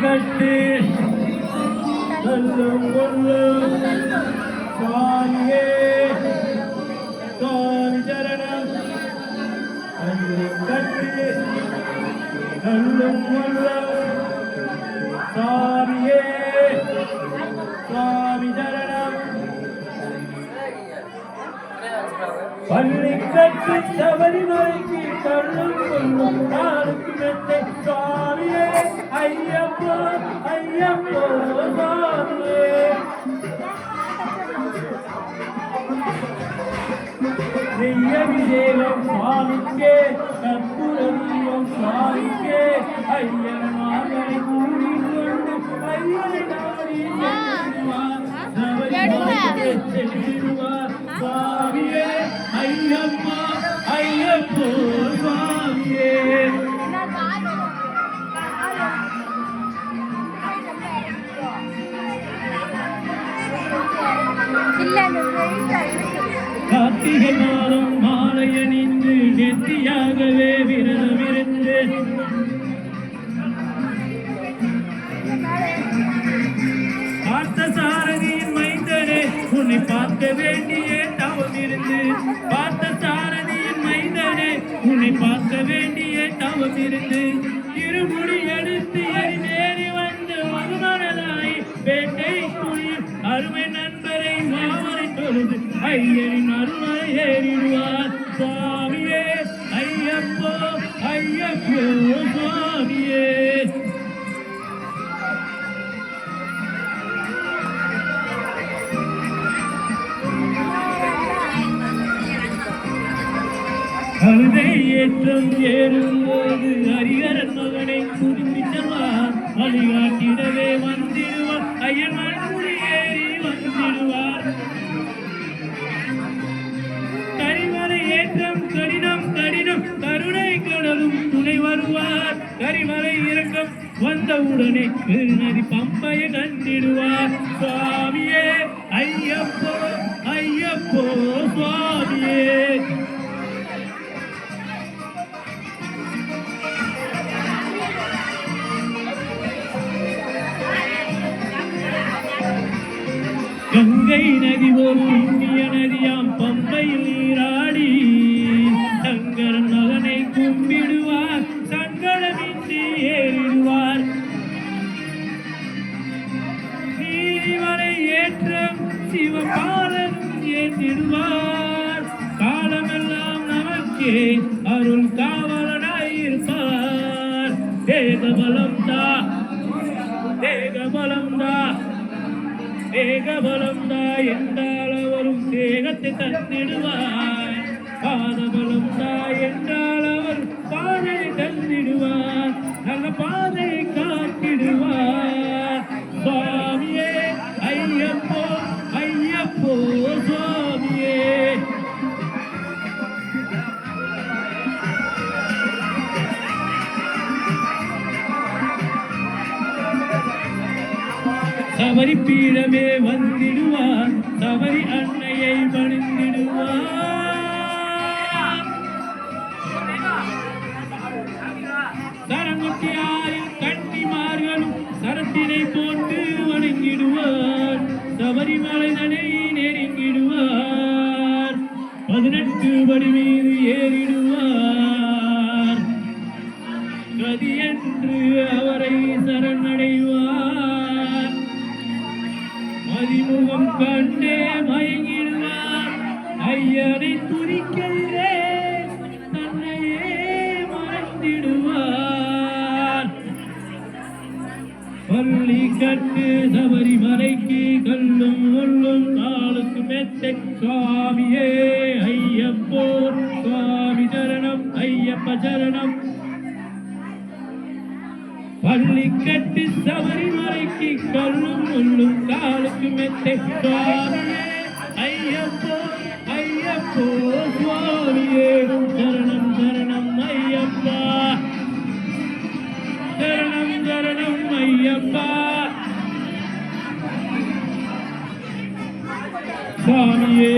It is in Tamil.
கட்டு சொல்லும் கொள்ளும் சுவாமியே சுவாமி சரணம் பள்ளி கட்டு சொல்லும் கொள்ளும் சுவாமியே சுவாமி சரணம் பள்ளி கட்டு சபரிமலைக்கு கள்ளும் கொள்ளும் நாளுக்கு மெத்தை சுவாமியே ஐயப்போ ஐயப்போ சுவாமியே நெய்யபிஷேகம் சுவாமிக்கே கற்பூரம் சுவாமிக்கே ஐயன் மார்கனை கூறிக்கொண்டு ஐயனை நாடி செல்லுவார் சுவாமியே ஐயப்பா ஐயப்போ சுவாமியே கார்த்திகை மாதம் மாலை அணிந்து நெத்தியாகவே விரதமிருந்து பார்த்த சாரதியின் மைந்தனே உன்னை பார்க்க வேண்டிய தவம் இருந்து பார்த்த சாரதியின் மைந்தனே உன்னை பார்க்க வேண்டிய தவம் இருந்து திருமுடி எடுத்து எரிமேறி வந்து மறுமனதாய் வேட்டை குளிர் அருமை நண்பரை மாவரை தொழுது ஐயரின் அருமை ஏறிடுவார் சுவாமியே ஐயப்போ ஐயப்போ சுவாமியே கழுதை ஏற்றம் ஏறும்போது ஹரிஹரன் மகனை குடிமிச்சவார் வழிகாட்டிடவே வந்திடுவார் ஐயன் மண்முடி ஏறி வந்திடுவார் கரிமலை ஏற்றம் கடினம் கடினம் கருணை கடலும் துணை வருவார் கரிமலை இறக்கம் வந்தவுடனே பெருநதி பம்பையை கண்டிடுவார் சுவாமியே ஐயப்போ ஐயப்போ சுவாமியே கங்கை நதி ஒரு இந்திய நதியாம் பம்பையில் நீராடி சங்கரன் மகனை கும்பிடுவார் சங்கடமின்றி ஏறிடுவார் நீதிமலை ஏற்றம் சிவபாலன் ஏற்றிடுவார் காலமெல்லாம் நமக்கே அருள் காவலனாயிருப்பார் தேகபலம் தா தேகபலம் தா தேகபலம் தா என்றால் அவரும் தேகத்தை தந்திடுவார் பாதபலம் தா என்றால் அவர் பாதையை தந்திடுவார் நல்ல பாதையை காட்டிடுவார் சுவாமியே ஐயப்போ ஐயப்போ சுவாமியே சபரி பீடமே வந்திடுவார் சபரி அன்னையை பணிந்திடுவார் சரங்குத்தியாரின் கன்னிமார்களும் சரத்தினை போட்டு வணங்கிடுவார் சபரிமலை நடை நெருங்கிடுவார் 18 படி மீது ஏறிடுவார் கதி என்று அவரை சரணடைவார் மதிமுகம் கண்டே மயங்கிடுவார் ஐயனை துதிக்கிறே தன்னையே மறந்திடுவார் பள்ளி கட்டு சபரிமலைக்கு கல்லும் கொள்ளும் நாளுக்கு மெத்தை சுவாமியே ஐயப்போ சுவாமி சரணம் ஐயப்ப சரணம் பள்ளி கட்டு சபரிமலைக்கு கல்லும் கொள்ளும் காலுக்கு மெத்தை சுவாமியே ஐயப்போ ஐயப்போ சுவாமியே சரணம் சரணம் ஐயப்பா சரணம் சரணம் ஐயப்பா சுவாமியே